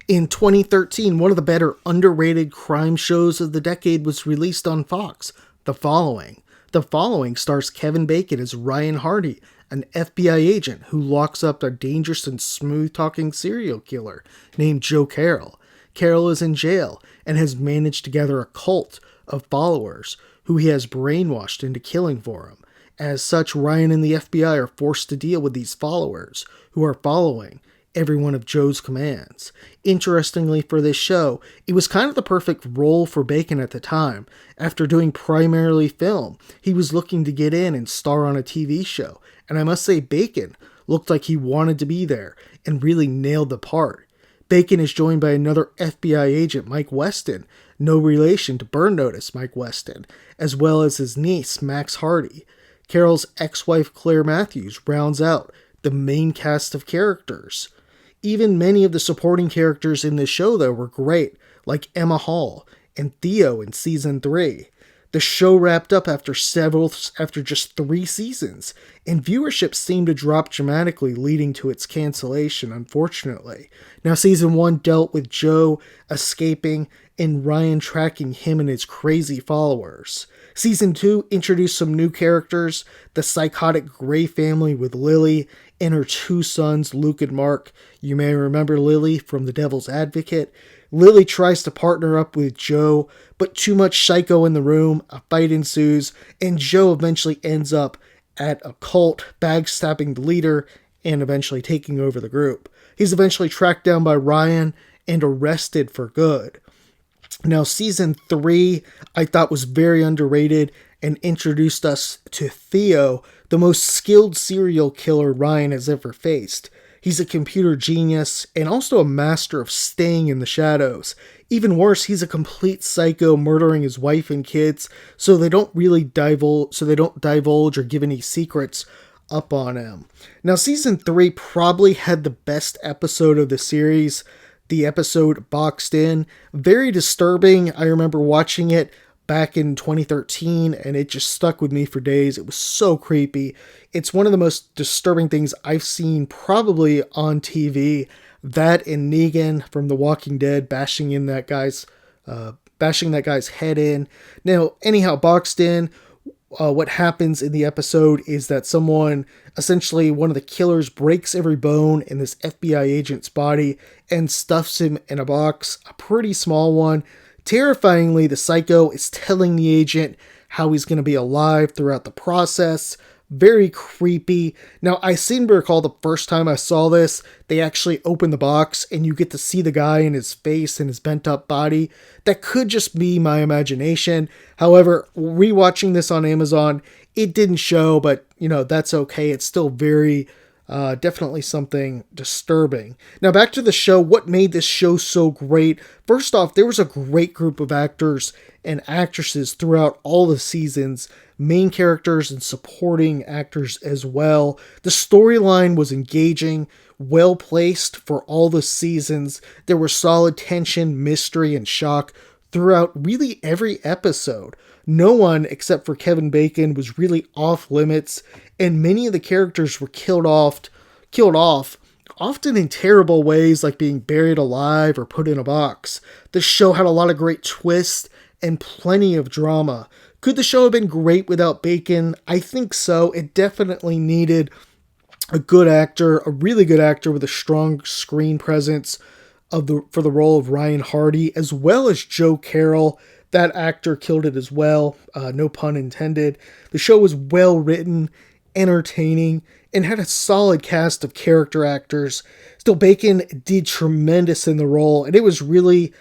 In 2013, one of the better underrated crime shows of the decade was released on Fox, The Following. The Following stars Kevin Bacon as Ryan Hardy, an FBI agent who locks up a dangerous and smooth-talking serial killer named Joe Carroll. Carroll is in jail and has managed to gather a cult of followers who he has brainwashed into killing for him. As such, Ryan and the FBI are forced to deal with these followers who are following every one of Joe's commands. Interestingly for this show, it was kind of the perfect role for Bacon at the time. After doing primarily film, he was looking to get in and star on a TV show, and I must say Bacon looked like he wanted to be there and really nailed the part. Bacon is joined by another FBI agent, Mike Weston, no relation to Burn Notice Mike Weston, as well as his niece, Max Hardy. Carroll's ex-wife, Claire Matthews, rounds out the main cast of characters. Even many of the supporting characters in this show, though, were great, like Emma Hall and Theo in Season 3. The show wrapped up after just 3 seasons, and viewership seemed to drop dramatically, leading to its cancellation, unfortunately. Now, Season 1 dealt with Joe escaping and Ryan tracking him and his crazy followers. Season 2 introduced some new characters, the psychotic Gray family with Lily and her 2 sons, Luke and Mark. You may remember Lily from The Devil's Advocate. Lily tries to partner up with Joe, but too much psycho in the room, a fight ensues, and Joe eventually ends up at a cult, backstabbing the leader, and eventually taking over the group. He's eventually tracked down by Ryan and arrested for good. Now, Season 3, I thought was very underrated and introduced us to Theo, the most skilled serial killer Ryan has ever faced. He's a computer genius and also a master of staying in the shadows. Even worse, he's a complete psycho, murdering his wife and kids, so they don't divulge or give any secrets up on him. Now, Season 3 probably had the best episode of the series, the episode Boxed In. Very disturbing. I remember watching it back in 2013, and it just stuck with me for days. It was so creepy. It's one of the most disturbing things I've seen probably on TV. That and Negan from The Walking Dead bashing that guy's head in. Now, anyhow, Boxed In, what happens in the episode is that essentially one of the killers, breaks every bone in this FBI agent's body and stuffs him in a box, a pretty small one. Terrifyingly, the psycho is telling the agent how he's going to be alive throughout the process. Very creepy. Now, I seem to recall the first time I saw this, they actually open the box and you get to see the guy in his face and his bent up body. That could just be my imagination. However, rewatching this on Amazon, it didn't show, but that's okay. It's still very definitely something disturbing. Now, back to the show. What made this show so great? First off, there was a great group of actors and actresses throughout all the seasons, main characters and supporting actors as well. The storyline was engaging, well placed for all the seasons. There was solid tension, mystery, and shock throughout really every episode. No one, except for Kevin Bacon, was really off limits, and many of the characters were killed off, often in terrible ways, like being buried alive or put in a box. The show had a lot of great twists and plenty of drama. Could the show have been great without Bacon? I think so. It definitely needed a good actor, a really good actor with a strong screen presence for the role of Ryan Hardy, as well as Joe Carroll. That actor killed it as well, no pun intended. The show was well written, entertaining, and had a solid cast of character actors. Still, Bacon did tremendous in the role, and it was really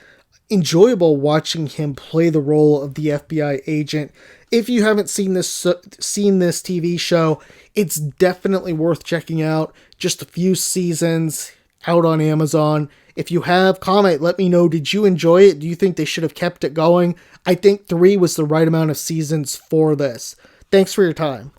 enjoyable watching him play the role of the FBI agent. If you haven't seen this TV show, it's definitely worth checking out. Just a few seasons out on Amazon. If you have, comment, let me know. Did you enjoy it? Do you think they should have kept it going? I think 3 was the right amount of seasons for this. Thanks for your time.